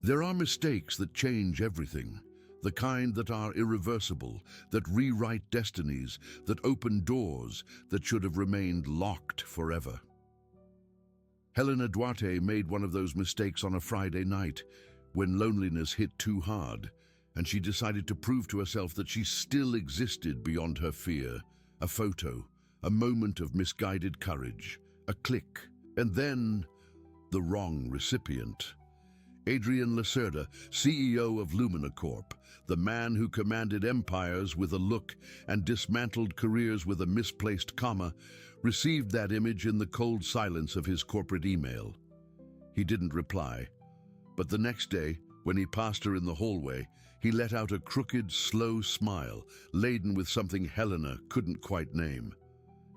There are mistakes that change everything, the kind that are irreversible, that rewrite destinies, that open doors that should have remained locked forever. Helena Duarte made one of those mistakes on a Friday night, when loneliness hit too hard, and she decided to prove to herself that she still existed beyond her fear. A photo, a moment of misguided courage, a click, and then the wrong recipient. Adrian Lacerda, CEO of Lumina Corp, the man who commanded empires with a look and dismantled careers with a misplaced comma, received that image in the cold silence of his corporate email. He didn't reply, but the next day, when he passed her in the hallway, he let out a crooked, slow smile, laden with something Helena couldn't quite name.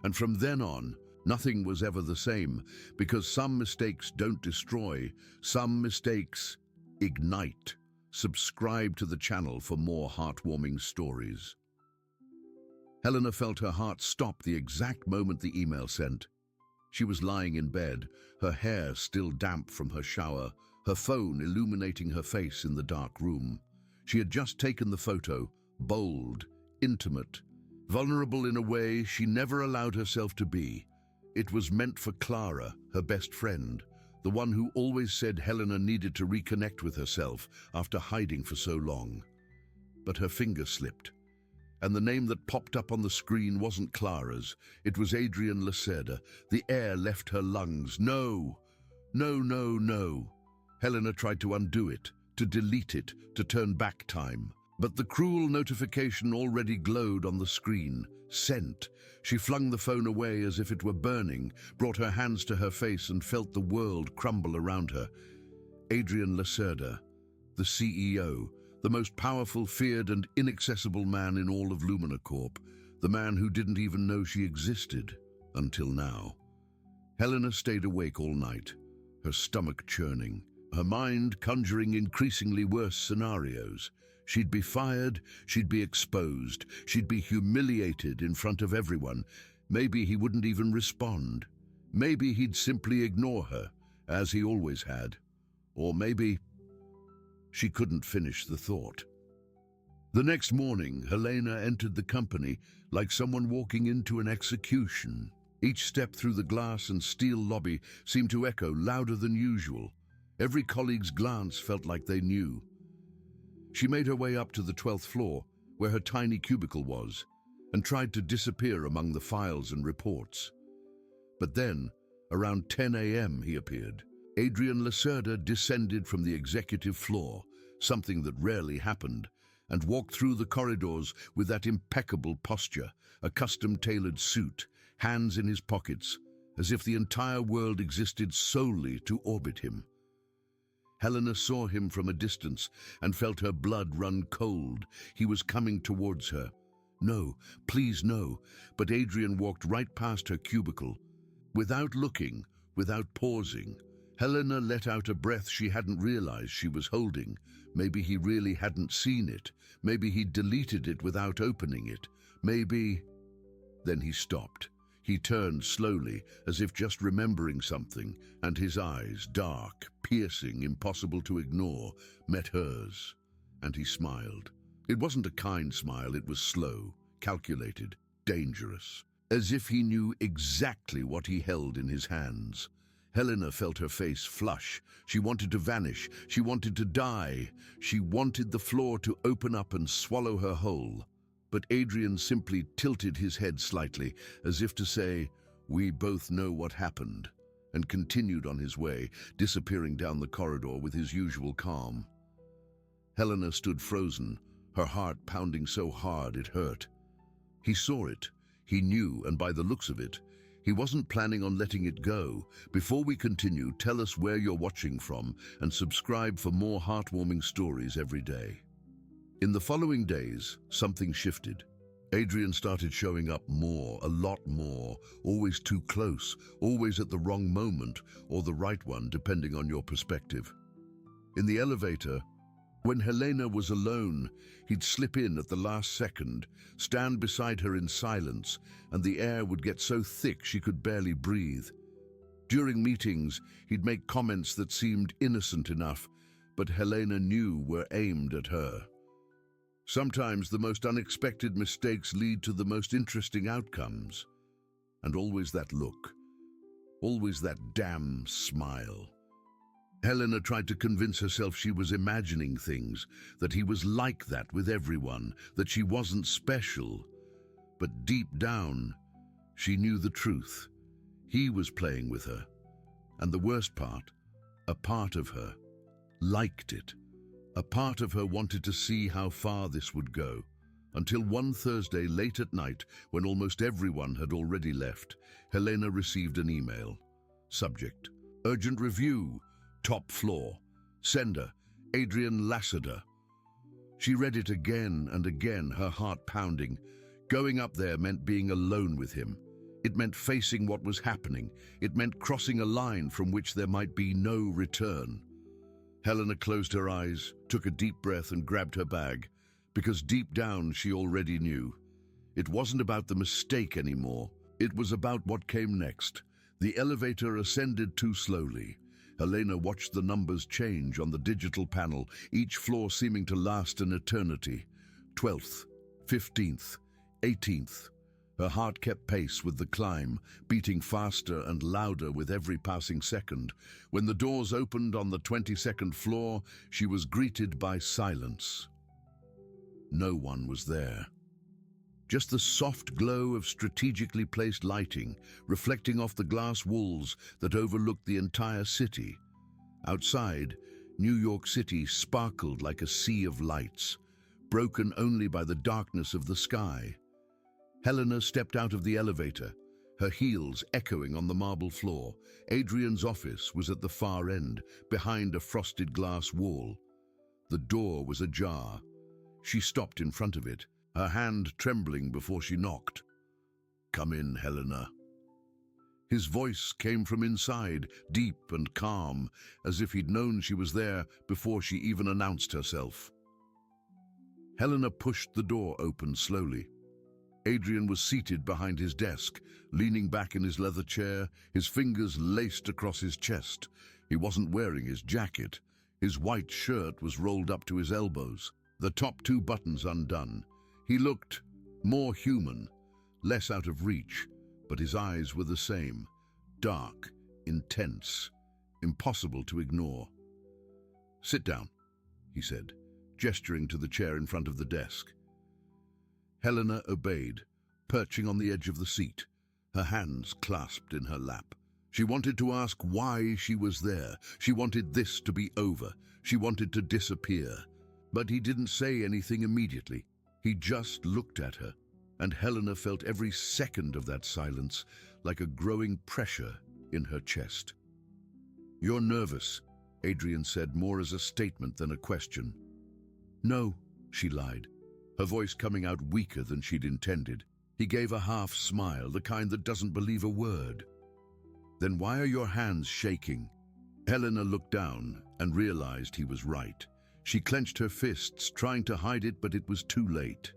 And from then on, nothing was ever the same, because some mistakes don't destroy, some mistakes ignite. Subscribe to the channel for more heartwarming stories. Helena felt her heart stop the exact moment the email sent. She was lying in bed, her hair still damp from her shower, her phone illuminating her face in the dark room. She had just taken the photo, bold, intimate, vulnerable in a way she never allowed herself to be. It was meant for Clara, her best friend, the one who always said Helena needed to reconnect with herself after hiding for so long. But her finger slipped, and the name that popped up on the screen wasn't Clara's. It was Adrian Lacerda. The air left her lungs. No, no, no, no. Helena tried to undo it, to delete it, to turn back time. But the cruel notification already glowed on the screen. Sent. She flung the phone away as if it were burning, brought her hands to her face and felt the world crumble around her. Adrian Lacerda, the CEO, the most powerful, feared and inaccessible man in all of Lumina Corp, the man who didn't even know she existed until now. Helena stayed awake all night, her stomach churning, her mind conjuring increasingly worse scenarios. She'd be fired, she'd be exposed, she'd be humiliated in front of everyone. Maybe he wouldn't even respond. Maybe he'd simply ignore her, as he always had. Or maybe... She couldn't finish the thought. The next morning, Helena entered the company like someone walking into an execution. Each step through the glass and steel lobby seemed to echo louder than usual. Every colleague's glance felt like they knew. She made her way up to the 12th floor, where her tiny cubicle was, and tried to disappear among the files and reports. But then, around 10 a.m., he appeared. Adrian Lacerda descended from the executive floor, something that rarely happened, and walked through the corridors with that impeccable posture, a custom-tailored suit, hands in his pockets, as if the entire world existed solely to orbit him. Helena saw him from a distance and felt her blood run cold. He was coming towards her. No, please no, but Adrian walked right past her cubicle. Without looking, without pausing, Helena let out a breath she hadn't realized she was holding. Maybe he really hadn't seen it. Maybe he'd deleted it without opening it. Maybe... Then he stopped. He turned slowly, as if just remembering something, and his eyes, dark, piercing, impossible to ignore, met hers. And he smiled. It wasn't a kind smile, it was slow, calculated, dangerous, as if he knew exactly what he held in his hands. Helena felt her face flush. She wanted to vanish. She wanted to die. She wanted the floor to open up and swallow her whole. But Adrian simply tilted his head slightly, as if to say, "We both know what happened," and continued on his way, disappearing down the corridor with his usual calm. Helena stood frozen, her heart pounding so hard it hurt. He saw it. He knew, and by the looks of it, he wasn't planning on letting it go. Before we continue, tell us where you're watching from and subscribe for more heartwarming stories every day. In the following days, something shifted. Adrian started showing up more, a lot more, always too close, always at the wrong moment or the right one, depending on your perspective. In the elevator, when Helena was alone, he'd slip in at the last second, stand beside her in silence, and the air would get so thick she could barely breathe. During meetings, he'd make comments that seemed innocent enough, but Helena knew were aimed at her. Sometimes the most unexpected mistakes lead to the most interesting outcomes. And always that look, always that damn smile. Helena tried to convince herself she was imagining things, that he was like that with everyone, that she wasn't special. But deep down, she knew the truth. He was playing with her. And the worst part, a part of her liked it. A part of her wanted to see how far this would go. Until one Thursday late at night, when almost everyone had already left, Helena received an email. Subject: urgent review, top floor. Sender: Adrian Lassiter. She read it again and again, her heart pounding. Going up there meant being alone with him. It meant facing what was happening. It meant crossing a line from which there might be no return. Helena closed her eyes, took a deep breath and grabbed her bag, because deep down she already knew. It wasn't about the mistake anymore. It was about what came next. The elevator ascended too slowly. Helena watched the numbers change on the digital panel, each floor seeming to last an eternity. 12th, 15th, 18th. Her heart kept pace with the climb, beating faster and louder with every passing second. When the doors opened on the 22nd floor, she was greeted by silence. No one was there. Just the soft glow of strategically placed lighting, reflecting off the glass walls that overlooked the entire city. Outside, New York City sparkled like a sea of lights, broken only by the darkness of the sky. Helena stepped out of the elevator, her heels echoing on the marble floor. Adrian's office was at the far end, behind a frosted glass wall. The door was ajar. She stopped in front of it, her hand trembling before she knocked. "Come in, Helena." His voice came from inside, deep and calm, as if he'd known she was there before she even announced herself. Helena pushed the door open slowly. Adrian was seated behind his desk, leaning back in his leather chair, his fingers laced across his chest. He wasn't wearing his jacket. His white shirt was rolled up to his elbows, the top two buttons undone. He looked more human, less out of reach, but his eyes were the same, dark, intense, impossible to ignore. "Sit down," he said, gesturing to the chair in front of the desk. Helena obeyed, perching on the edge of the seat, her hands clasped in her lap. She wanted to ask why she was there. She wanted this to be over. She wanted to disappear. But he didn't say anything immediately. He just looked at her, and Helena felt every second of that silence like a growing pressure in her chest. "You're nervous," Adrian said, more as a statement than a question. "No," she lied, her voice coming out weaker than she'd intended. He gave a half smile, the kind that doesn't believe a word. "Then why are your hands shaking?" Helena looked down and realized he was right. She clenched her fists, trying to hide it, but it was too late.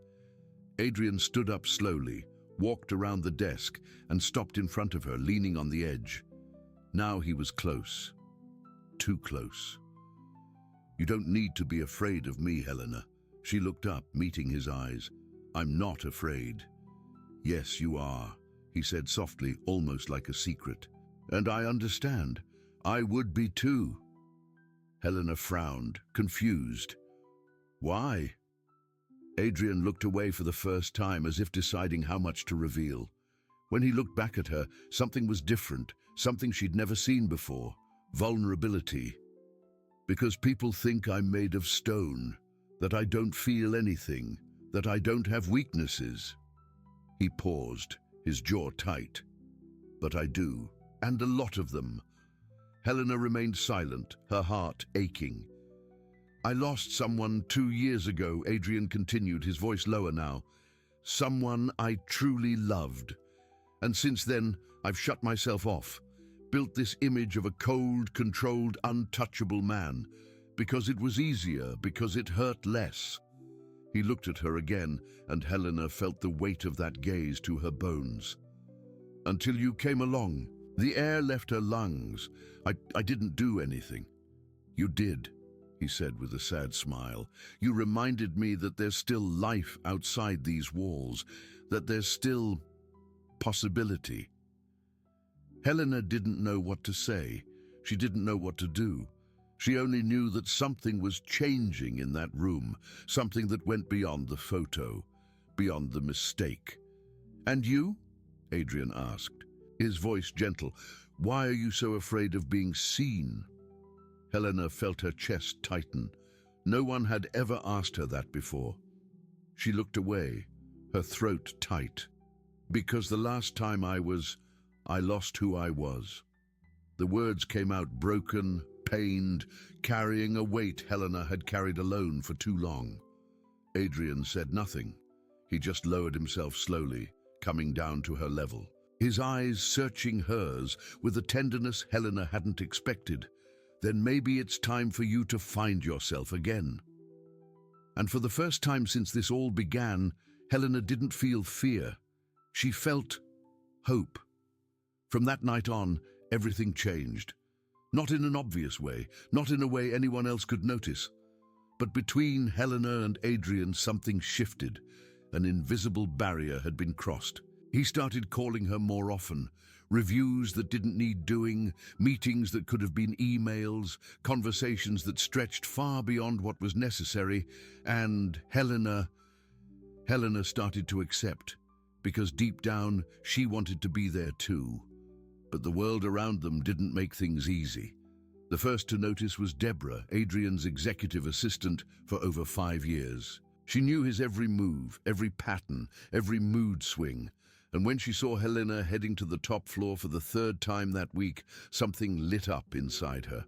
Adrian stood up slowly, walked around the desk, and stopped in front of her, leaning on the edge. Now he was close. Too close. "You don't need to be afraid of me, Helena." She looked up, meeting his eyes. "I'm not afraid." "Yes, you are," he said softly, almost like a secret. "And I understand. I would be too." Helena frowned, confused. "Why?" Adrian looked away for the first time, as if deciding how much to reveal. When he looked back at her, something was different, something she'd never seen before. Vulnerability. "Because people think I'm made of stone, that I don't feel anything, that I don't have weaknesses." He paused, his jaw tight. "But I do, and a lot of them." Helena remained silent, her heart aching. "I lost someone 2 years ago," Adrian continued, his voice lower now. "Someone I truly loved. And since then, I've shut myself off, built this image of a cold, controlled, untouchable man, because it was easier, because it hurt less." He looked at her again, and Helena felt the weight of that gaze to her bones. "Until you came along. The air left her lungs. I didn't do anything." "You did," he said with a sad smile. You reminded me that there's still life outside these walls, that there's still possibility. Helena didn't know what to say. She didn't know what to do. She only knew that something was changing in that room, something that went beyond the photo, beyond the mistake. And you? Adrian asked, his voice gentle. Why are you so afraid of being seen? Helena felt her chest tighten. No one had ever asked her that before. She looked away, her throat tight. Because the last time I lost who I was. The words came out broken, pained, carrying a weight Helena had carried alone for too long. Adrian said nothing. He just lowered himself slowly, coming down to her level, his eyes searching hers with a tenderness Helena hadn't expected. Then maybe it's time for you to find yourself again. And for the first time since this all began, Helena didn't feel fear. She felt hope. From that night on, everything changed. Not in an obvious way, not in a way anyone else could notice. But between Helena and Adrian, something shifted. An invisible barrier had been crossed. He started calling her more often. Reviews that didn't need doing, meetings that could have been emails, conversations that stretched far beyond what was necessary, and Helena started to accept, because deep down she wanted to be there too. But the world around them didn't make things easy. The first to notice was Deborah, Adrian's executive assistant for over 5 years. She knew his every move, every pattern, every mood swing. And when she saw Helena heading to the top floor for the 3rd time that week, something lit up inside her.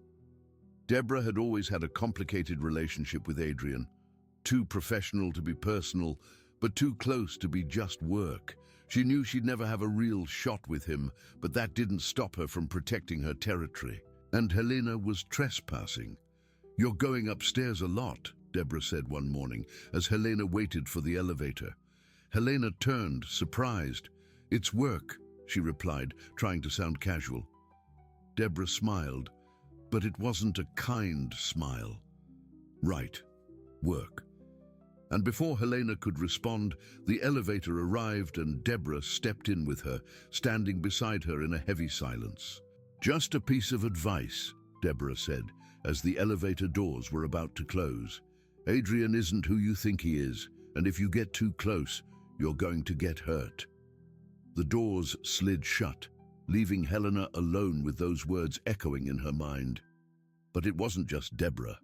Deborah had always had a complicated relationship with Adrian. Too professional to be personal, but too close to be just work. She knew she'd never have a real shot with him, but that didn't stop her from protecting her territory. And Helena was trespassing. You're going upstairs a lot, Deborah said one morning, as Helena waited for the elevator. Helena turned, surprised. It's work, she replied, trying to sound casual. Deborah smiled, but it wasn't a kind smile. Right, work. And before Helena could respond, the elevator arrived and Deborah stepped in with her, standing beside her in a heavy silence. Just a piece of advice, Deborah said, as the elevator doors were about to close. Adrian isn't who you think he is, and if you get too close, you're going to get hurt. The doors slid shut, leaving Helena alone with those words echoing in her mind. But it wasn't just Deborah.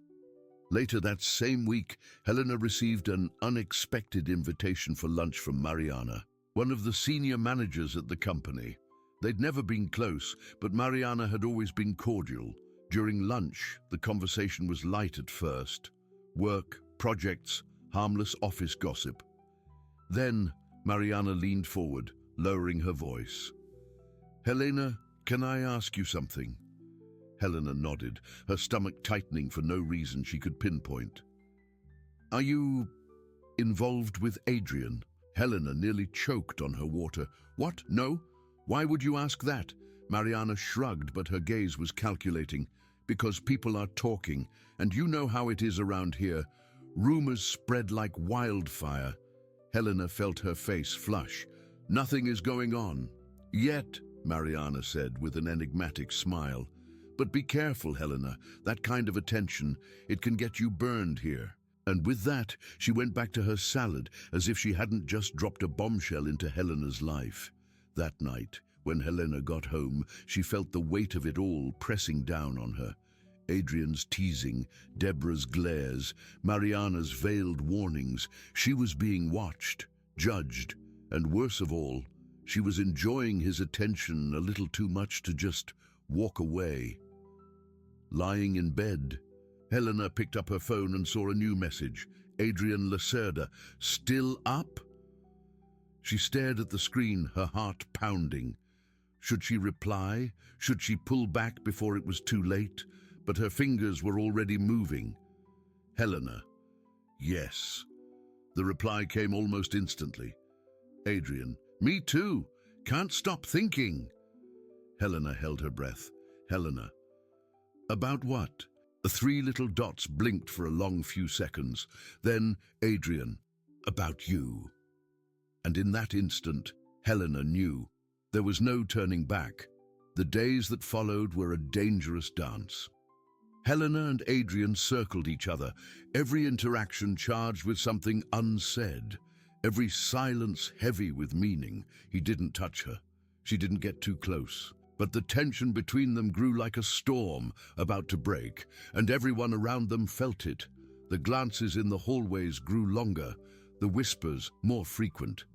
Later that same week, Helena received an unexpected invitation for lunch from Mariana, one of the senior managers at the company. They'd never been close, but Mariana had always been cordial. During lunch, the conversation was light at first. Work, projects, harmless office gossip. Then, Mariana leaned forward, lowering her voice. Helena, can I ask you something? Helena nodded, her stomach tightening for no reason she could pinpoint. Are you involved with Adrian? Helena nearly choked on her water. What? No? Why would you ask that? Mariana shrugged, but her gaze was calculating. Because people are talking, and you know how it is around here. Rumors spread like wildfire. Helena felt her face flush. Nothing is going on. Yet, Mariana said with an enigmatic smile. But be careful, Helena. That kind of attention, it can get you burned here. And with that, she went back to her salad, as if she hadn't just dropped a bombshell into Helena's life. That night, when Helena got home, she felt the weight of it all pressing down on her. Adrian's teasing, Deborah's glares, Mariana's veiled warnings. She was being watched, judged, and worse of all, she was enjoying his attention a little too much to just walk away. Lying in bed, Helena picked up her phone and saw a new message. Adrian Lacerda, still up? She stared at the screen, her heart pounding. Should she reply? Should she pull back before it was too late? But her fingers were already moving. Helena, yes. The reply came almost instantly. Adrian, me too. Can't stop thinking. Helena held her breath. Helena. About what? The three little dots blinked for a long few seconds. Then, Adrian, about you. And in that instant, Helena knew. There was no turning back. The days that followed were a dangerous dance. Helena and Adrian circled each other, every interaction charged with something unsaid, every silence heavy with meaning. He didn't touch her. She didn't get too close. But the tension between them grew like a storm about to break, and everyone around them felt it. The glances in the hallways grew longer, the whispers more frequent.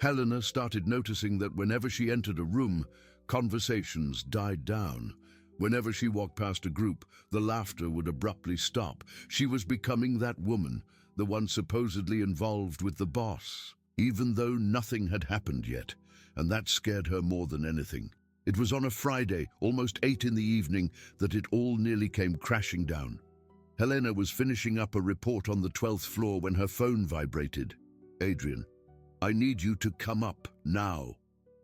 Helena started noticing that whenever she entered a room, conversations died down. Whenever she walked past a group, the laughter would abruptly stop. She was becoming that woman, the one supposedly involved with the boss, even though nothing had happened yet, and that scared her more than anything. It was on a Friday, almost 8 in the evening, that it all nearly came crashing down. Helena was finishing up a report on the 12th floor when her phone vibrated. "Adrian, I need you to come up now."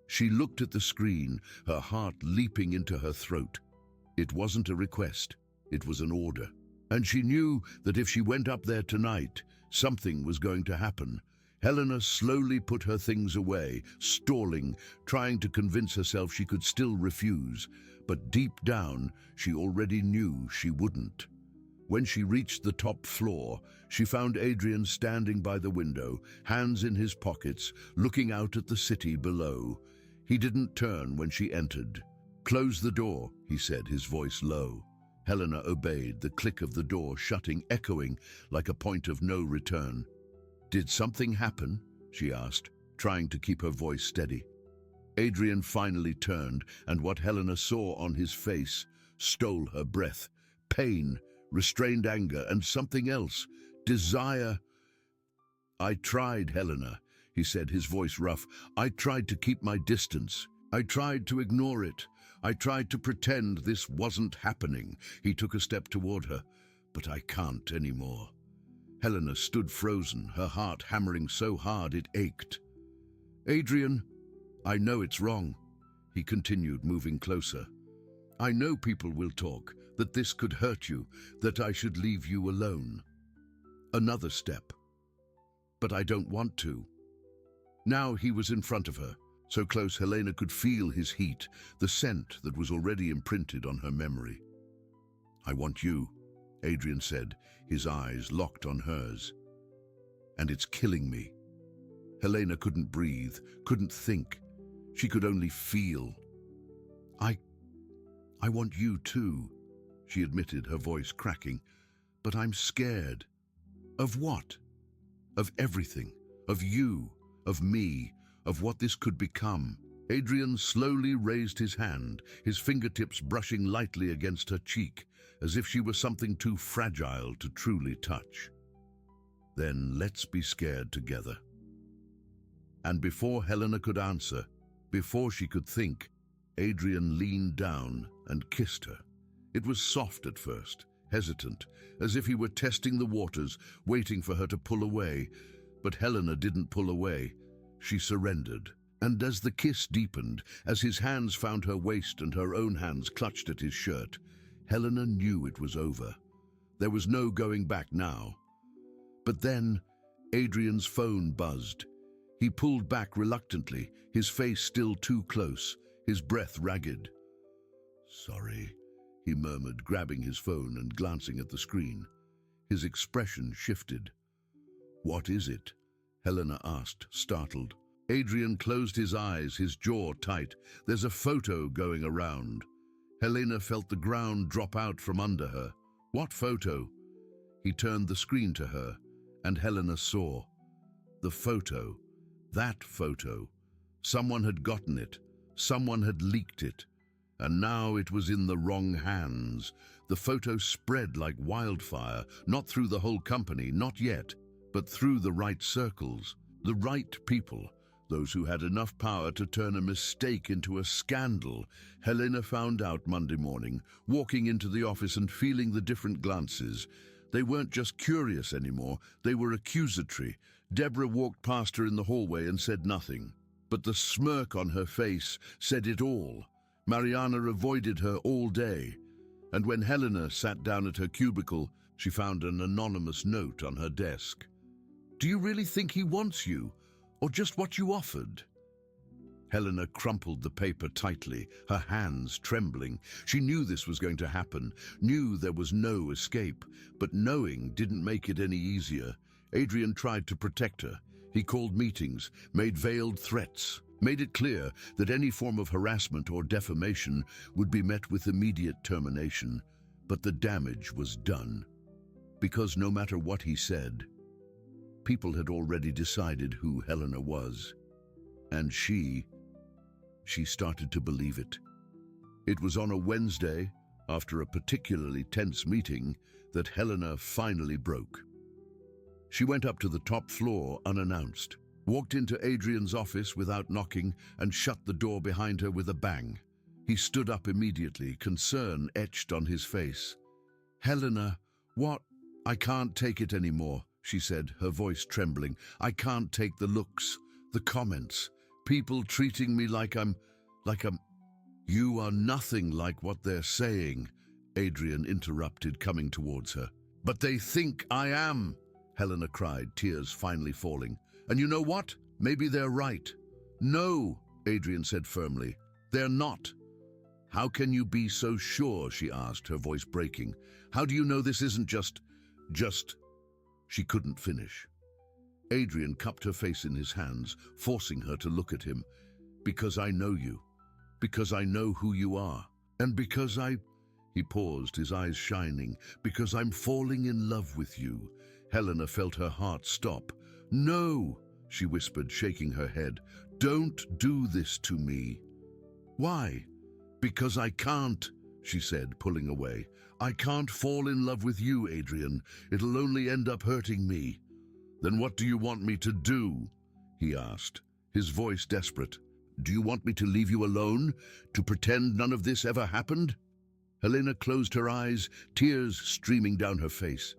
She looked at the screen, her heart leaping into her throat. It wasn't a request, it was an order. And she knew that if she went up there tonight, something was going to happen. Helena slowly put her things away, stalling, trying to convince herself she could still refuse. But deep down, she already knew she wouldn't. When she reached the top floor, she found Adrian standing by the window, hands in his pockets, looking out at the city below. He didn't turn when she entered. "Close the door," he said, his voice low. Helena obeyed, the click of the door shutting echoing like a point of no return. "Did something happen?" she asked, trying to keep her voice steady. Adrian finally turned, and what Helena saw on his face stole her breath. Pain, restrained anger, and something else, desire. "I tried, Helena," he said, his voice rough. "I tried to keep my distance. I tried to ignore it. I tried to pretend this wasn't happening." He took a step toward her. "But I can't anymore." Helena stood frozen, her heart hammering so hard it ached. "Adrian, I know it's wrong," he continued, moving closer. "I know people will talk, that this could hurt you, that I should leave you alone. Another step. But I don't want to." Now he was in front of her, so close Helena could feel his heat, the scent that was already imprinted on her memory. "I want you," Adrian said, his eyes locked on hers. "And it's killing me." Helena couldn't breathe, couldn't think. She could only feel. I want you too," she admitted, her voice cracking. "But I'm scared." "Of what?" "Of everything. Of you. Of me. Of what this could become." Adrian slowly raised his hand, his fingertips brushing lightly against her cheek, as if she were something too fragile to truly touch. "Then let's be scared together." And before Helena could answer, before she could think, Adrian leaned down and kissed her. It was soft at first, hesitant, as if he were testing the waters, waiting for her to pull away. But Helena didn't pull away. She surrendered. And as the kiss deepened, as his hands found her waist and her own hands clutched at his shirt, Helena knew it was over. There was no going back now. But then, Adrian's phone buzzed. He pulled back reluctantly, his face still too close, his breath ragged. "Sorry," he murmured, grabbing his phone and glancing at the screen. His expression shifted. "What is it?" Helena asked, startled. Adrian closed his eyes, his jaw tight. "There's a photo going around." Helena felt the ground drop out from under her. "What photo?" He turned the screen to her, and Helena saw. The photo. That photo. Someone had gotten it. Someone had leaked it. And now it was in the wrong hands. The photo spread like wildfire, not through the whole company, not yet, but through the right circles, the right people, those who had enough power to turn a mistake into a scandal. Helena found out Monday morning, walking into the office and feeling the different glances. They weren't just curious anymore, they were accusatory. Deborah walked past her in the hallway and said nothing. But the smirk on her face said it all. Mariana avoided her all day. And when Helena sat down at her cubicle, she found an anonymous note on her desk. "Do you really think he wants you, or just what you offered?" Helena crumpled the paper tightly, her hands trembling. She knew this was going to happen, knew there was no escape, but knowing didn't make it any easier. Adrian tried to protect her. He called meetings, made veiled threats, made it clear that any form of harassment or defamation would be met with immediate termination. But the damage was done. Because no matter what he said, people had already decided who Helena was. And she started to believe it. It was on a Wednesday, after a particularly tense meeting, that Helena finally broke. She went up to the top floor unannounced, walked into Adrian's office without knocking, and shut the door behind her with a bang. He stood up immediately, concern etched on his face. "Helena, what? I can't take it anymore," she said, her voice trembling. "I can't take the looks, the comments, people treating me like I'm... You are nothing like what they're saying," Adrian interrupted, coming towards her. "But they think I am," Helena cried, tears finally falling. "And you know what? Maybe they're right." "No," Adrian said firmly. "They're not." "How can you be so sure?" she asked, her voice breaking. "How do you know this isn't just... She couldn't finish. Adrian cupped her face in his hands, forcing her to look at him. "Because I know you. Because I know who you are. And because I..." He paused, his eyes shining. "Because I'm falling in love with you." Helena felt her heart stop. "No," she whispered, shaking her head. "Don't do this to me." "Why?" "Because I can't," she said, pulling away. "I can't fall in love with you, Adrian. It'll only end up hurting me." "Then what do you want me to do?" he asked, his voice desperate. "Do you want me to leave you alone? To pretend none of this ever happened?" Helena closed her eyes, tears streaming down her face.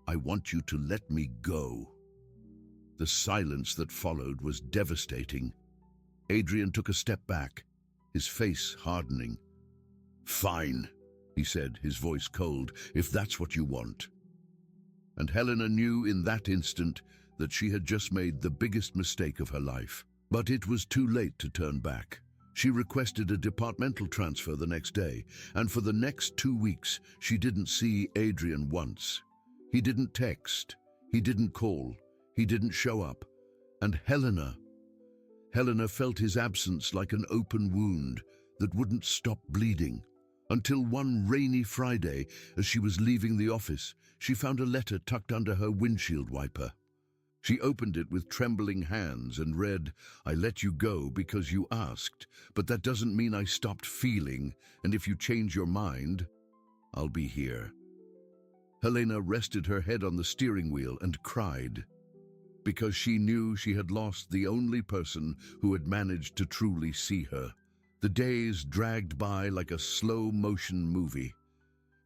"I want you to let me go." The silence that followed was devastating. Adrian took a step back, his face hardening. "Fine," he said, his voice cold, "if that's what you want." And Helena knew in that instant that she had just made the biggest mistake of her life. But it was too late to turn back. She requested a departmental transfer the next day, and for the next 2 weeks she didn't see Adrian once. He didn't text, he didn't call, he didn't show up. And Helena felt his absence like an open wound that wouldn't stop bleeding. Until one rainy Friday, as she was leaving the office, she found a letter tucked under her windshield wiper. She opened it with trembling hands and read, "I let you go because you asked, but that doesn't mean I stopped feeling, and if you change your mind, I'll be here." Helena rested her head on the steering wheel and cried, because she knew she had lost the only person who had managed to truly see her. The days dragged by like a slow-motion movie.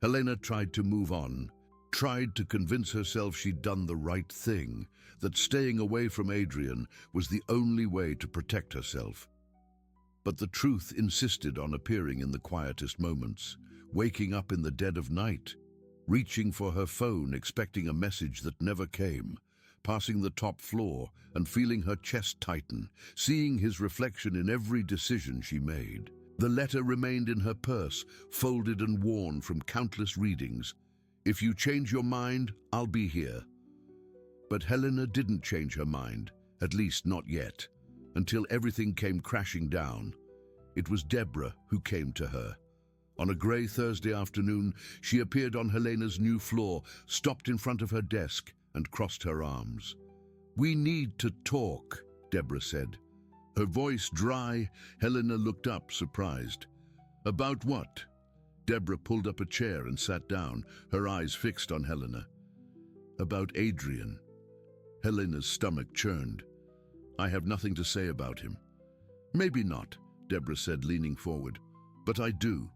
Helena tried to move on, tried to convince herself she'd done the right thing, that staying away from Adrian was the only way to protect herself. But the truth insisted on appearing in the quietest moments, waking up in the dead of night, reaching for her phone expecting a message that never came, passing the top floor and feeling her chest tighten, seeing his reflection in every decision she made. The letter remained in her purse, folded and worn from countless readings. "If you change your mind, I'll be here." But Helena didn't change her mind, at least not yet, until everything came crashing down. It was Deborah who came to her. On a grey Thursday afternoon, she appeared on Helena's new floor, stopped in front of her desk, and crossed her arms. "We need to talk," Deborah said. Her voice dry, Helena looked up, surprised. "About what?" Deborah pulled up a chair and sat down, her eyes fixed on Helena. "About Adrian." Helena's stomach churned. "I have nothing to say about him." "Maybe not," Deborah said, leaning forward. "But I do."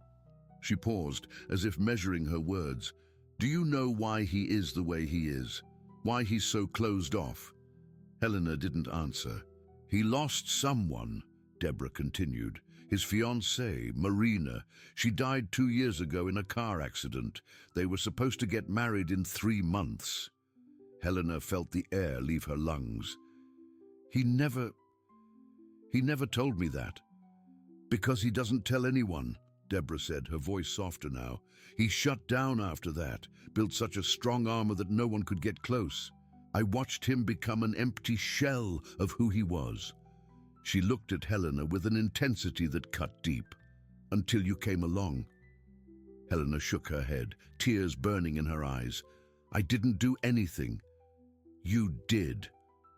She paused, as if measuring her words. "Do you know why he is the way he is? Why he's so closed off?" Helena didn't answer. "He lost someone," Deborah continued. His fiancée, Marina, she died 2 years ago in a car accident. They were supposed to get married in 3 months. Helena felt the air leave her lungs. He never told me that. Because he doesn't tell anyone, Deborah said, her voice softer now. He shut down after that, built such a strong armor that no one could get close. I watched him become an empty shell of who he was. She looked at Helena with an intensity that cut deep. Until you came along. Helena shook her head, tears burning in her eyes. I didn't do anything. You did,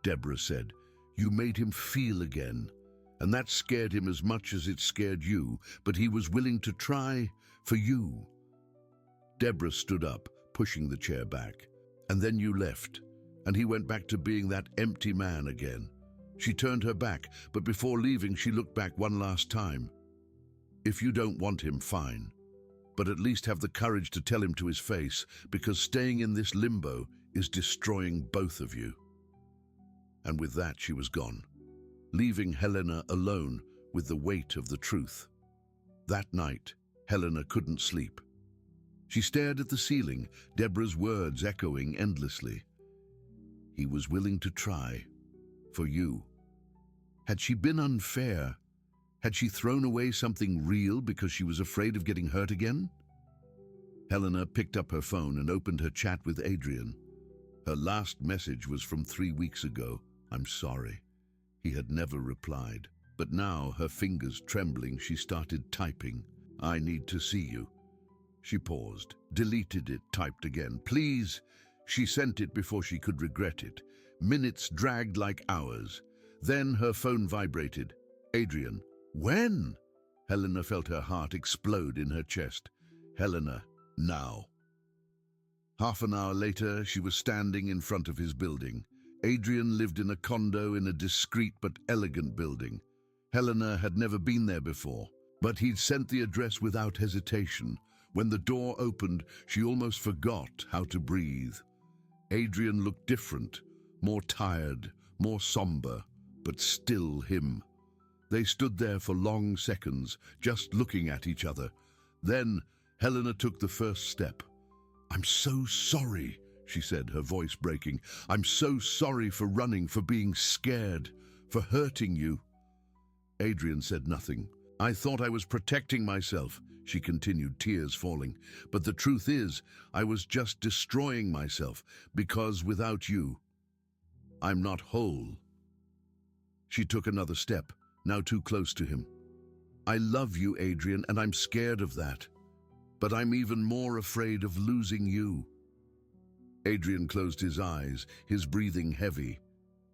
Deborah said. You made him feel again. And that scared him as much as it scared you, but he was willing to try for you. Deborah stood up, pushing the chair back. And then you left, and he went back to being that empty man again. She turned her back, but before leaving she looked back one last time. If you don't want him, fine. But at least have the courage to tell him to his face, because staying in this limbo is destroying both of you. And with that she was gone, leaving Helena alone with the weight of the truth. That night, Helena couldn't sleep. She stared at the ceiling, Deborah's words echoing endlessly. He was willing to try. For you. Had she been unfair? Had she thrown away something real because she was afraid of getting hurt again? Helena picked up her phone and opened her chat with Adrian. Her last message was from 3 weeks ago. I'm sorry. He had never replied. But now, her fingers trembling, she started typing. I need to see you. She paused, deleted it, typed again. Please. She sent it before she could regret it. Minutes dragged like hours. Then her phone vibrated. Adrian. When? Helena felt her heart explode in her chest. Helena, now. Half an hour later, she was standing in front of his building. Adrian lived in a condo in a discreet but elegant building. Helena had never been there before, but he'd sent the address without hesitation. When the door opened, she almost forgot how to breathe. Adrian looked different, more tired, more somber, but still him. They stood there for long seconds, just looking at each other. Then Helena took the first step. I'm so sorry, she said, her voice breaking. I'm so sorry for running, for being scared, for hurting you. Adrian said nothing. I thought I was protecting myself, she continued, tears falling. But the truth is, I was just destroying myself, because without you, I'm not whole. She took another step, now too close to him. I love you, Adrian, and I'm scared of that. But I'm even more afraid of losing you. Adrian closed his eyes, his breathing heavy.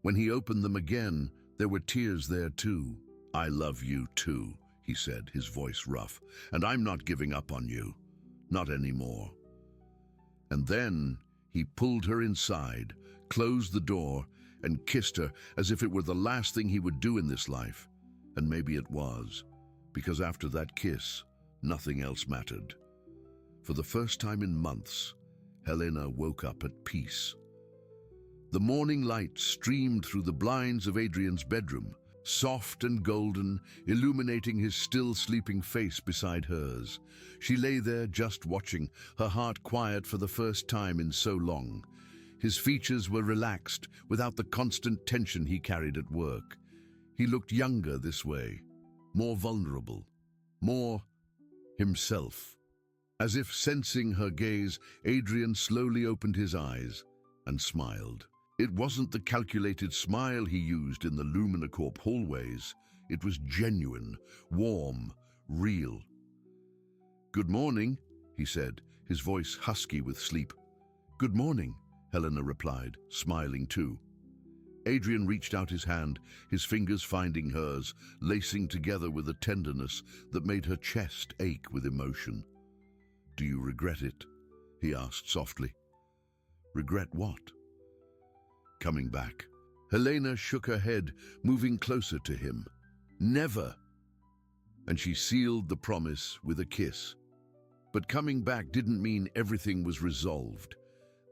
When he opened them again, there were tears there too. I love you too, he said, his voice rough, and I'm not giving up on you. Not anymore. And then he pulled her inside, closed the door, and kissed her as if it were the last thing he would do in this life. And maybe it was, because after that kiss, nothing else mattered. For the first time in months, Helena woke up at peace. The morning light streamed through the blinds of Adrian's bedroom, soft and golden, illuminating his still sleeping face beside hers. She lay there just watching, her heart quiet for the first time in so long. His features were relaxed, without the constant tension he carried at work. He looked younger this way, more vulnerable, more himself. As if sensing her gaze, Adrian slowly opened his eyes and smiled. It wasn't the calculated smile he used in the Luminicorp hallways. It was genuine, warm, real. Good morning, he said, his voice husky with sleep. Good morning, Helena replied, smiling too. Adrian reached out his hand, his fingers finding hers, lacing together with a tenderness that made her chest ache with emotion. Do you regret it? He asked softly. Regret what? Coming back. Helena shook her head, moving closer to him. Never. And she sealed the promise with a kiss. But coming back didn't mean everything was resolved.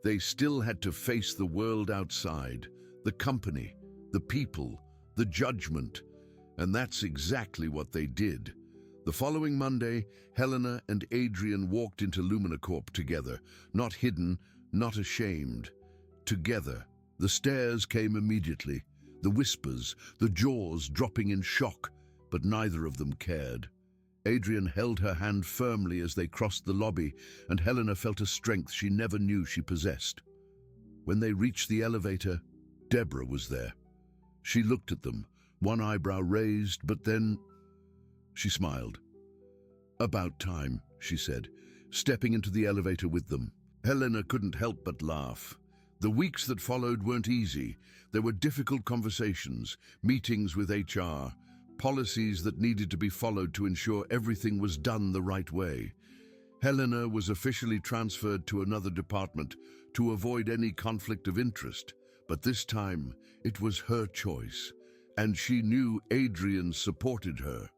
They still had to face the world outside, the company, the people, the judgment. And that's exactly what they did. The following Monday, Helena and Adrian walked into Luminacorp together, not hidden, not ashamed. Together. The stares came immediately, the whispers, the jaws dropping in shock, but neither of them cared. Adrian held her hand firmly as they crossed the lobby, and Helena felt a strength she never knew she possessed. When they reached the elevator, Deborah was there. She looked at them, one eyebrow raised, but then she smiled. "About time," she said, stepping into the elevator with them. Helena couldn't help but laugh. The weeks that followed weren't easy. There were difficult conversations, meetings with HR, policies that needed to be followed to ensure everything was done the right way. Helena was officially transferred to another department to avoid any conflict of interest, but this time it was her choice, and she knew Adrian supported her.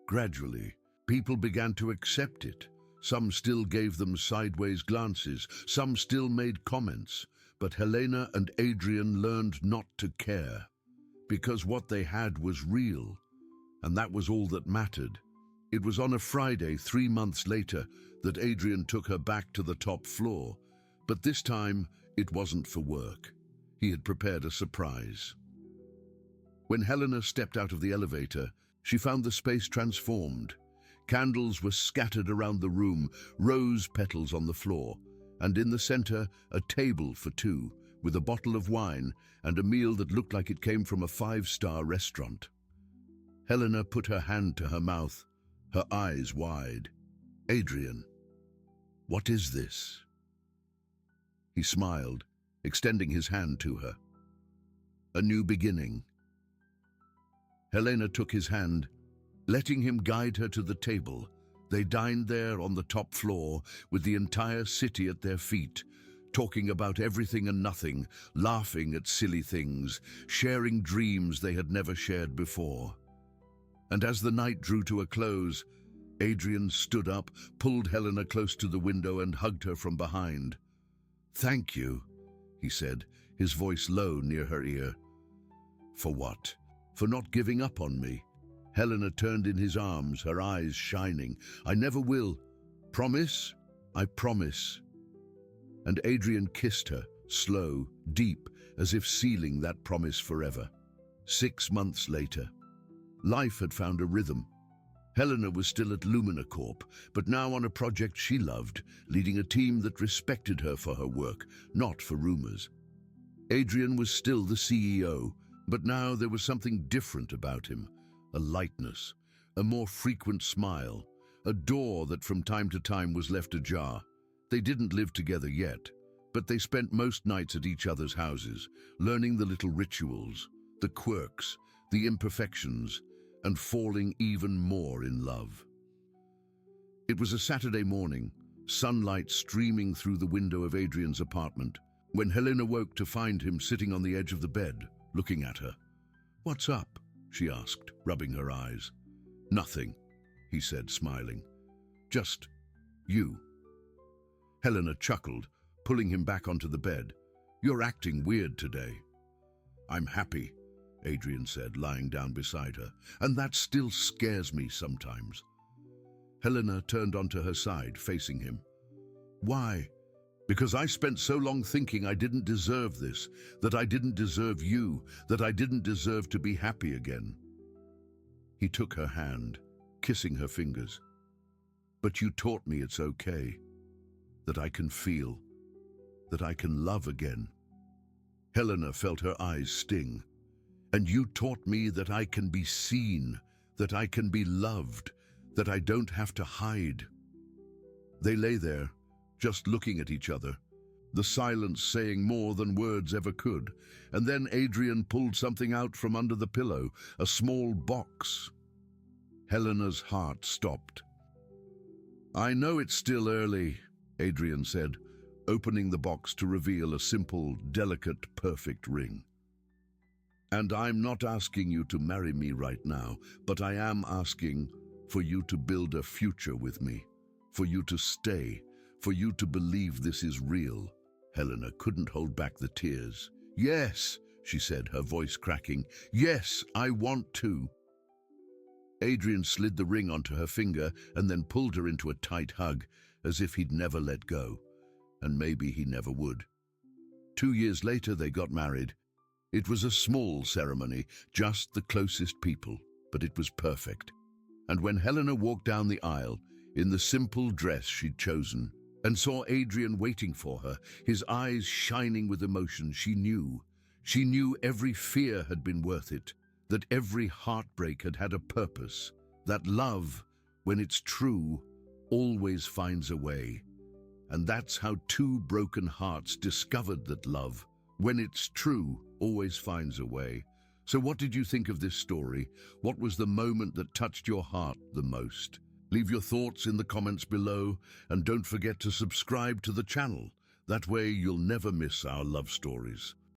Gradually, people began to accept it. Some still gave them sideways glances, some still made comments, but Helena and Adrian learned not to care, because what they had was real, and that was all that mattered. It was on a Friday 3 months later that Adrian took her back to the top floor, but this time it wasn't for work. He had prepared a surprise. When Helena stepped out of the elevator, she found the space transformed. Candles were scattered around the room, rose petals on the floor, and in the center, a table for two, with a bottle of wine and a meal that looked like it came from a 5-star restaurant. Helena put her hand to her mouth, her eyes wide. "Adrian, what is this?" He smiled, extending his hand to her. "A new beginning." Helena took his hand, letting him guide her to the table. They dined there on the top floor, with the entire city at their feet, talking about everything and nothing, laughing at silly things, sharing dreams they had never shared before. And as the night drew to a close, Adrian stood up, pulled Helena close to the window and hugged her from behind. "Thank you," he said, his voice low near her ear. "For what? For not giving up on me?" Helena turned in his arms, her eyes shining. "I never will. Promise? I promise." And Adrian kissed her, slow, deep, as if sealing that promise forever. 6 months later. Life had found a rhythm. Helena was still at Luminacorp, but now on a project she loved, leading a team that respected her for her work, not for rumors. Adrian was still the CEO, but now there was something different about him. A lightness, a more frequent smile, a door that from time to time was left ajar. They didn't live together yet, but they spent most nights at each other's houses, learning the little rituals, the quirks, the imperfections, and falling even more in love. It was a Saturday morning, sunlight streaming through the window of Adrian's apartment, when Helena woke to find him sitting on the edge of the bed, looking at her. "What's up?" she asked, rubbing her eyes. "Nothing," he said, smiling. "Just you." Helena chuckled, pulling him back onto the bed. "You're acting weird today." "I'm happy," Adrian said, lying down beside her, "and that still scares me sometimes." Helena turned onto her side, facing him. "Why?" "Because I spent so long thinking I didn't deserve this, that I didn't deserve you, that I didn't deserve to be happy again." He took her hand, kissing her fingers. "But you taught me it's okay, that I can feel, that I can love again." Helena felt her eyes sting. "And you taught me that I can be seen, that I can be loved, that I don't have to hide." They lay there, just looking at each other, the silence saying more than words ever could, and then Adrian pulled something out from under the pillow, a small box. Helena's heart stopped. "I know it's still early," Adrian said, opening the box to reveal a simple, delicate, perfect ring. "And I'm not asking you to marry me right now, but I am asking for you to build a future with me, for you to stay, for you to believe this is real." Helena couldn't hold back the tears. "Yes," she said, her voice cracking. "Yes, I want to." Adrian slid the ring onto her finger and then pulled her into a tight hug, as if he'd never let go. And maybe he never would. 2 years later, they got married. It was a small ceremony, just the closest people, but it was perfect. And when Helena walked down the aisle, in the simple dress she'd chosen, and saw Adrian waiting for her, his eyes shining with emotion, she knew every fear had been worth it, that every heartbreak had had a purpose, that love, when it's true, always finds a way. And that's how two broken hearts discovered that love, when it's true, always finds a way. So what did you think of this story? What was the moment that touched your heart the most? Leave your thoughts in the comments below, and don't forget to subscribe to the channel. That way you'll never miss our love stories.